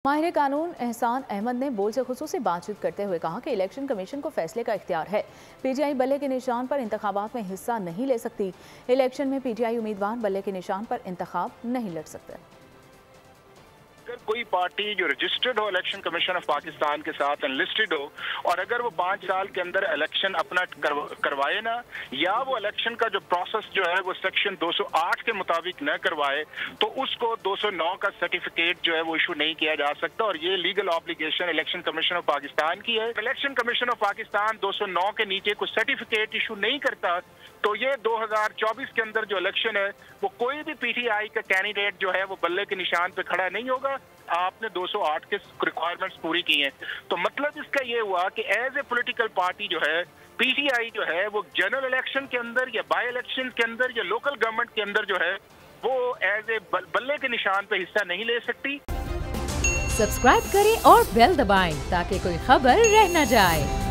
माहिर कानून एहसान अहमद ने बोल से खुसूसी बातचीत करते हुए कहा कि इलेक्शन कमीशन को फैसले का इख्तियार है। पीटीआई बल्ले के निशान पर इंतखाबात में हिस्सा नहीं ले सकती। इलेक्शन में पीटीआई उम्मीदवार बल्ले के निशान पर इंतखाब नहीं लड़ सकते। अगर कोई पार्टी जो रजिस्टर्ड हो इलेक्शन कमीशन ऑफ पाकिस्तान के साथ एनलिस्टेड हो और अगर वो 5 साल के अंदर इलेक्शन अपना करवाए ना, या वो इलेक्शन का जो प्रोसेस जो है वो सेक्शन 208 के मुताबिक न करवाए, तो उसको 209 का सर्टिफिकेट जो है वो इशू नहीं किया जा सकता। और ये legal obligation election commission of Pakistan की है। इलेक्शन कमीशन ऑफ पाकिस्तान 209 के नीचे कोई सर्टिफिकेट इशू नहीं करता, तो ये 2024 के अंदर जो इलेक्शन है वो कोई भी पीटीआई का कैंडिडेट जो है वो बल्ले के निशान पे खड़ा नहीं होगा। आपने 208 के रिक्वायरमेंट्स पूरी की हैं, तो मतलब इसका ये हुआ कि एज ए पॉलिटिकल पार्टी जो है पीटीआई जो है वो जनरल इलेक्शन के अंदर या बाई इलेक्शन के अंदर या लोकल गवर्नमेंट के अंदर जो है वो एज ए बल्ले के निशान पे हिस्सा नहीं ले सकती। सब्सक्राइब करें और बेल दबाएं ताकि कोई खबर रह न जाए।